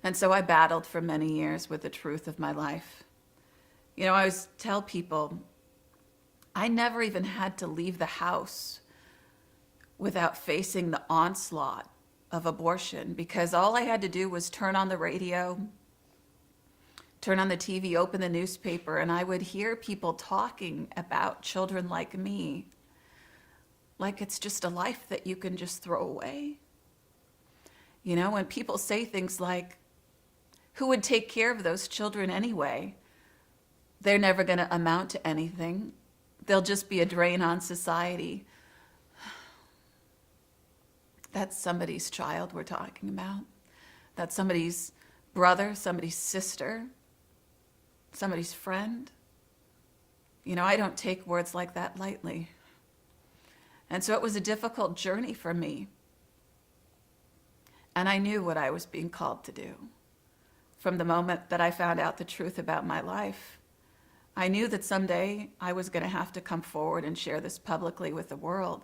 And so I battled for many years with the truth of my life. I always tell people, I never even had to leave the house without facing the onslaught of abortion, because all I had to do was turn on the radio, turn on the TV, open the newspaper, and I would hear people talking about children like me, like it's just a life that you can just throw away. When people say things like, who would take care of those children anyway? They're never going to amount to anything. They'll just be a drain on society. That's somebody's child we're talking about. That's somebody's brother, somebody's sister, somebody's friend. I don't take words like that lightly. And so it was a difficult journey for me. And I knew what I was being called to do. From the moment that I found out the truth about my life, I knew that someday I was going to have to come forward and share this publicly with the world.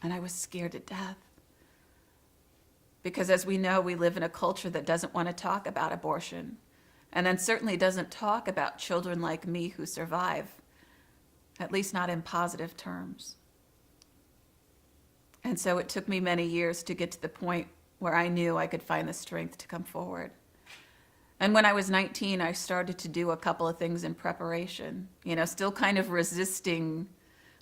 And I was scared to death. Because as we know, we live in a culture that doesn't want to talk about abortion, and then certainly doesn't talk about children like me who survive, at least not in positive terms. And so it took me many years to get to the point where I knew I could find the strength to come forward. And when I was 19, I started to do a couple of things in preparation, still kind of resisting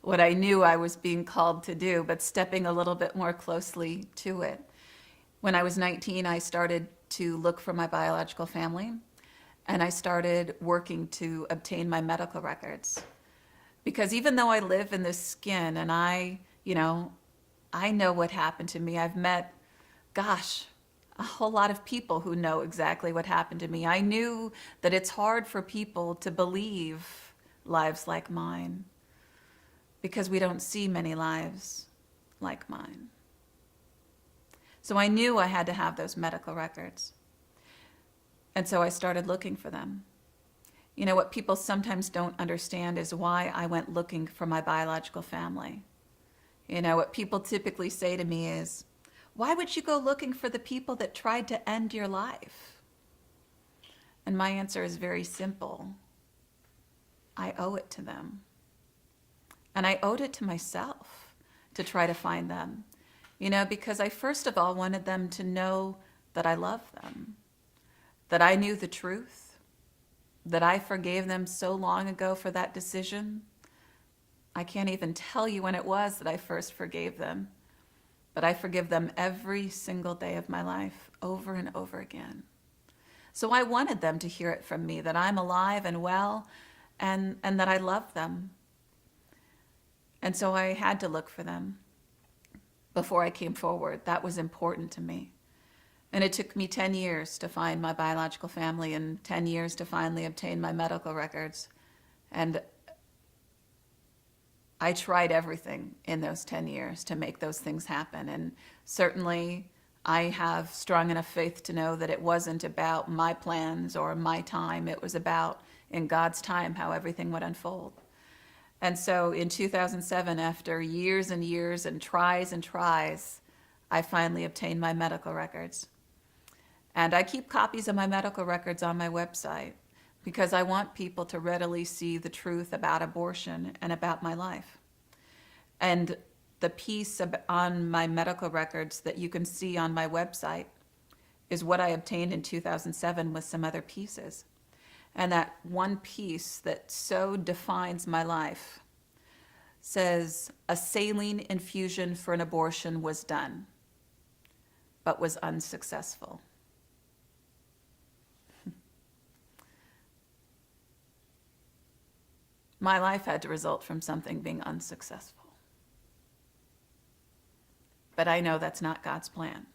what I knew I was being called to do, but stepping a little bit more closely to it. When I was 19, I started to look for my biological family, and I started working to obtain my medical records. Because even though I live in this skin and I know what happened to me, I've met, a whole lot of people who know exactly what happened to me. I knew that it's hard for people to believe lives like mine because we don't see many lives like mine. So I knew I had to have those medical records. And so I started looking for them. What people sometimes don't understand is why I went looking for my biological family. What people typically say to me is, why would you go looking for the people that tried to end your life? And my answer is very simple. I owe it to them. And I owed it to myself to try to find them, because I first of all wanted them to know that I love them, that I knew the truth, that I forgave them so long ago for that decision. I can't even tell you when it was that I first forgave them. But I forgive them every single day of my life, over and over again. So I wanted them to hear it from me, that I'm alive and well, and that I love them. And so I had to look for them before I came forward. That was important to me. And it took me 10 years to find my biological family and 10 years to finally obtain my medical records. And I tried everything in those 10 years to make those things happen. And certainly I have strong enough faith to know that it wasn't about my plans or my time. It was about, in God's time, how everything would unfold. And so in 2007, after years and years and tries, I finally obtained my medical records. And I keep copies of my medical records on my website, because I want people to readily see the truth about abortion and about my life. And the piece on my medical records that you can see on my website is what I obtained in 2007 with some other pieces. And that one piece that so defines my life says, a saline infusion for an abortion was done, but was unsuccessful. My life had to result from something being unsuccessful. But I know that's not God's plan.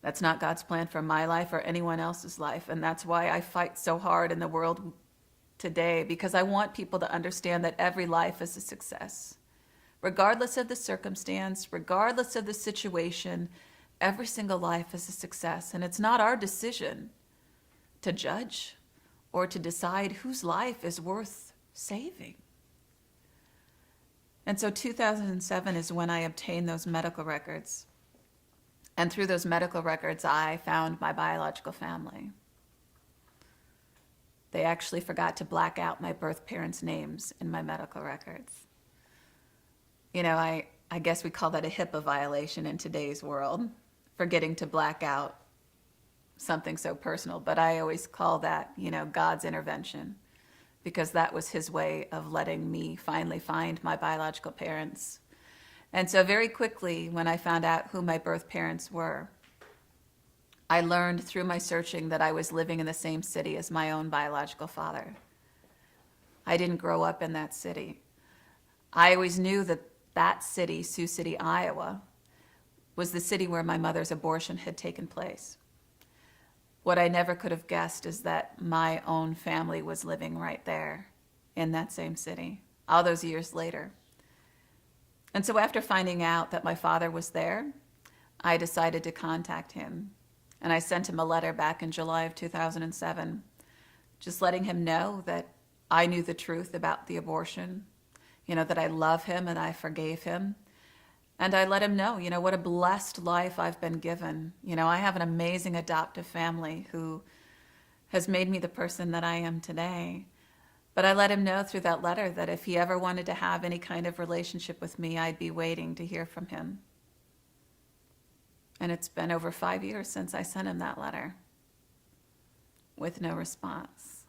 That's not God's plan for my life or anyone else's life. And that's why I fight so hard in the world today, because I want people to understand that every life is a success. Regardless of the circumstance, regardless of the situation, every single life is a success. And it's not our decision to judge or to decide whose life is worth saving. And so 2007 is when I obtained those medical records. And through those medical records, I found my biological family. They actually forgot to black out my birth parents' names in my medical records. I guess we call that a HIPAA violation in today's world, forgetting to black out something so personal. But I always call that, God's intervention, because that was his way of letting me finally find my biological parents. And so very quickly, when I found out who my birth parents were, I learned through my searching that I was living in the same city as my own biological father. I didn't grow up in that city. I always knew that city, Sioux City, Iowa, was the city where my mother's abortion had taken place. What I never could have guessed is that my own family was living right there in that same city, all those years later. And so after finding out that my father was there, I decided to contact him. And I sent him a letter back in July of 2007, just letting him know that I knew the truth about the abortion, that I love him and I forgave him. And I let him know, what a blessed life I've been given. I have an amazing adoptive family who has made me the person that I am today. But I let him know through that letter that if he ever wanted to have any kind of relationship with me, I'd be waiting to hear from him. And it's been over 5 years since I sent him that letter with no response.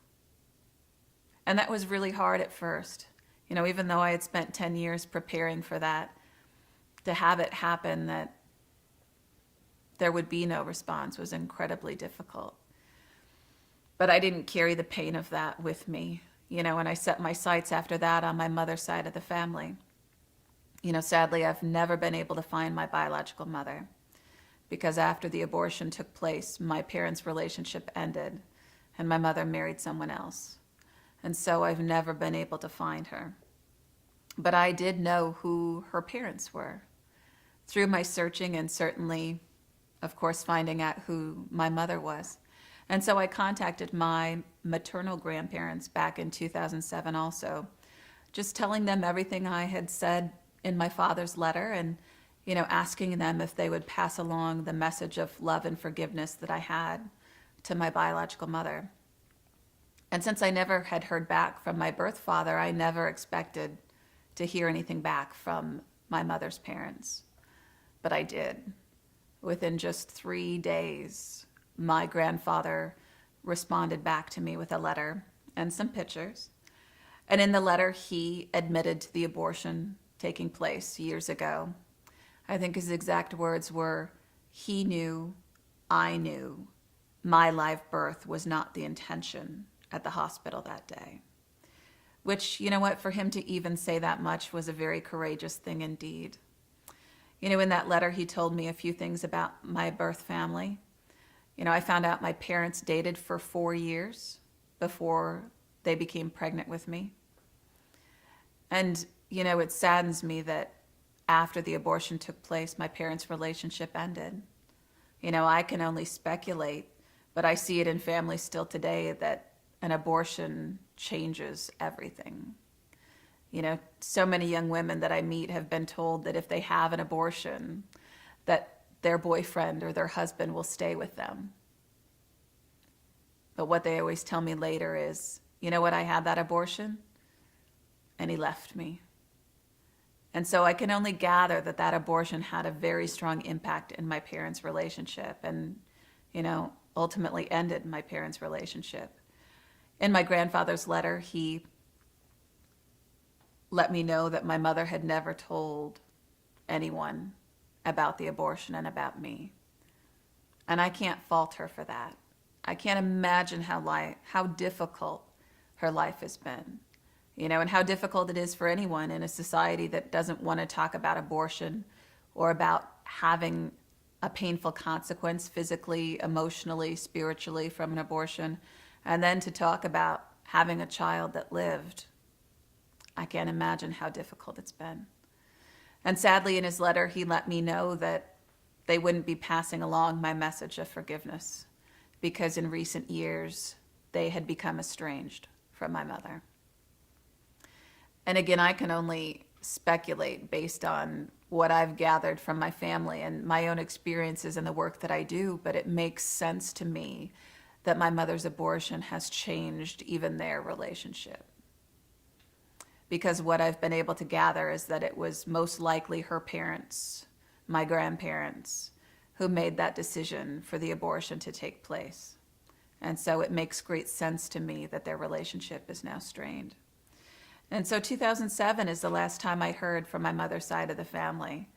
And that was really hard at first. Even though I had spent 10 years preparing for that, to have it happen that there would be no response was incredibly difficult. But I didn't carry the pain of that with me, and I set my sights after that on my mother's side of the family. Sadly, I've never been able to find my biological mother, because after the abortion took place, my parents' relationship ended and my mother married someone else. And so I've never been able to find her. But I did know who her parents were through my searching, and certainly, of course, finding out who my mother was. And so I contacted my maternal grandparents back in 2007 also, just telling them everything I had said in my father's letter, and asking them if they would pass along the message of love and forgiveness that I had to my biological mother. And since I never had heard back from my birth father, I never expected to hear anything back from my mother's parents. But I did. Within just 3 days, my grandfather responded back to me with a letter and some pictures. And in the letter, he admitted to the abortion taking place years ago. I think his exact words were, he knew, I knew, my live birth was not the intention at the hospital that day. Which, for him to even say that much was a very courageous thing indeed. In that letter, he told me a few things about my birth family. I found out my parents dated for 4 years before they became pregnant with me. And, it saddens me that after the abortion took place, my parents' relationship ended. I can only speculate, but I see it in families still today that an abortion changes everything. So many young women that I meet have been told that if they have an abortion, that their boyfriend or their husband will stay with them. But what they always tell me later is, I had that abortion and he left me. And so I can only gather that abortion had a very strong impact in my parents' relationship and, ultimately ended my parents' relationship. In my grandfather's letter, he let me know that my mother had never told anyone about the abortion and about me. And I can't fault her for that. I can't imagine how difficult her life has been, and how difficult it is for anyone in a society that doesn't want to talk about abortion or about having a painful consequence physically, emotionally, spiritually from an abortion, and then to talk about having a child that lived. I can't imagine how difficult it's been. And sadly, in his letter, he let me know that they wouldn't be passing along my message of forgiveness because in recent years, they had become estranged from my mother. And again, I can only speculate based on what I've gathered from my family and my own experiences and the work that I do, but it makes sense to me that my mother's abortion has changed even their relationship. Because what I've been able to gather is that it was most likely her parents, my grandparents, who made that decision for the abortion to take place. And so it makes great sense to me that their relationship is now strained. And so 2007 is the last time I heard from my mother's side of the family.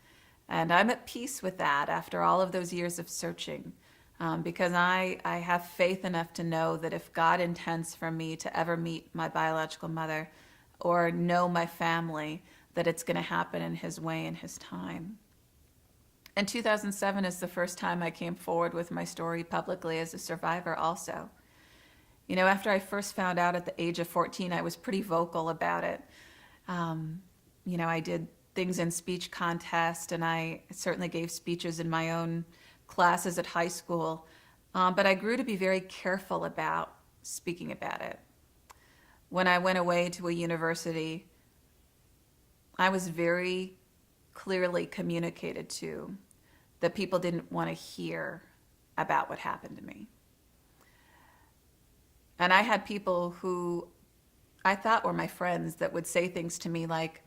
And I'm at peace with that after all of those years of searching, because I have faith enough to know that if God intends for me to ever meet my biological mother or know my family, that it's going to happen in His way and His time. And 2007 is the first time I came forward with my story publicly as a survivor also. You know, after I first found out at the age of 14, I was pretty vocal about it. You know, I did things in speech contest, and I certainly gave speeches in my own classes at high school. But I grew to be very careful about speaking about it. When I went away to a university, I was very clearly communicated to that people didn't want to hear about what happened to me. And I had people who I thought were my friends that would say things to me like,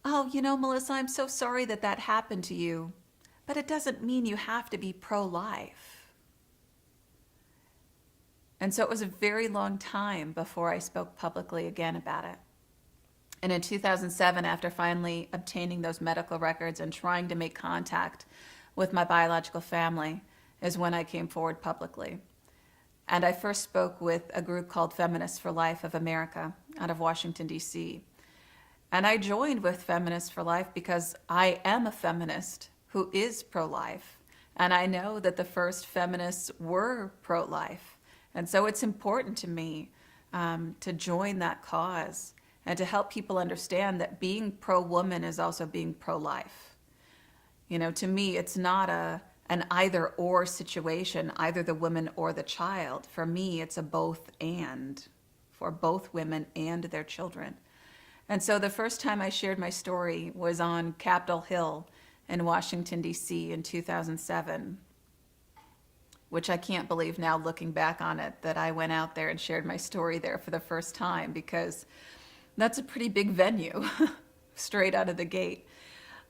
"Oh, you know, Melissa, I'm so sorry that that happened to you, but it doesn't mean you have to be pro-life." And so it was a very long time before I spoke publicly again about it. And in 2007, after finally obtaining those medical records and trying to make contact with my biological family, is when I came forward publicly. And I first spoke with a group called Feminists for Life of America out of Washington, D.C. And I joined with Feminists for Life because I am a feminist who is pro-life. And I know that the first feminists were pro-life. And so it's important to me to join that cause and to help people understand that being pro-woman is also being pro-life. You know, to me, it's not an either-or situation, either the woman or the child. For me, it's a both and, for both women and their children. And so the first time I shared my story was on Capitol Hill in Washington, D.C. in 2007, which I can't believe now looking back on it, that I went out there and shared my story there for the first time, because that's a pretty big venue straight out of the gate.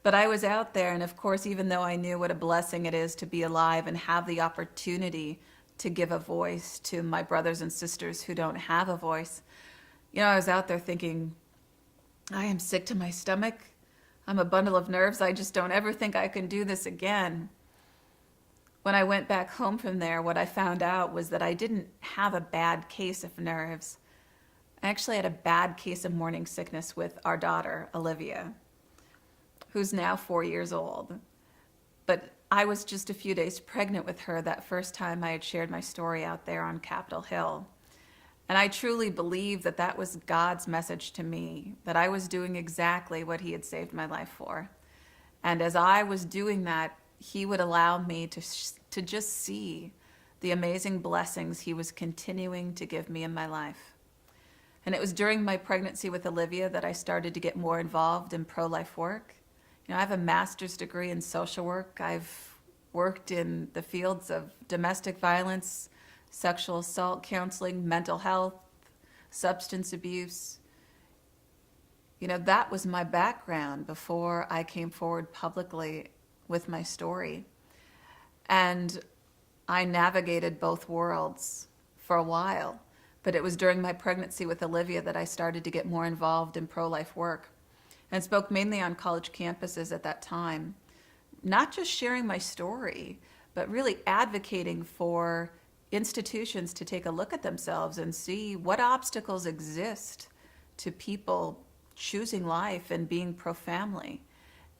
But I was out there, and of course, even though I knew what a blessing it is to be alive and have the opportunity to give a voice to my brothers and sisters who don't have a voice, you know, I was out there thinking, I am sick to my stomach. I'm a bundle of nerves. I just don't ever think I can do this again. When I went back home from there, what I found out was that I didn't have a bad case of nerves. I actually had a bad case of morning sickness with our daughter, Olivia, who's now 4 years old. But I was just a few days pregnant with her that first time I had shared my story out there on Capitol Hill. And I truly believe that that was God's message to me, that I was doing exactly what He had saved my life for. And as I was doing that, He would allow me to just see the amazing blessings He was continuing to give me in my life. And it was during my pregnancy with Olivia that I started to get more involved in pro-life work. You know, I have a master's degree in social work. I've worked in the fields of domestic violence, sexual assault counseling, mental health, substance abuse. You know, that was my background before I came forward publicly with my story. And I navigated both worlds for a while. But it was during my pregnancy with Olivia that I started to get more involved in pro-life work, and spoke mainly on college campuses at that time, not just sharing my story, but really advocating for institutions to take a look at themselves and see what obstacles exist to people choosing life and being pro-family.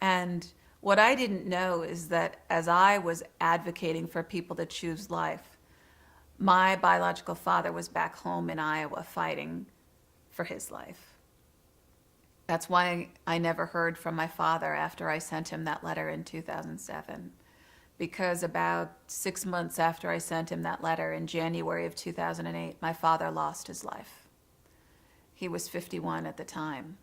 And what I didn't know is that as I was advocating for people to choose life, my biological father was back home in Iowa fighting for his life. That's why I never heard from my father after I sent him that letter in 2007. Because about 6 months after I sent him that letter in January of 2008, my father lost his life. He was 51 at the time.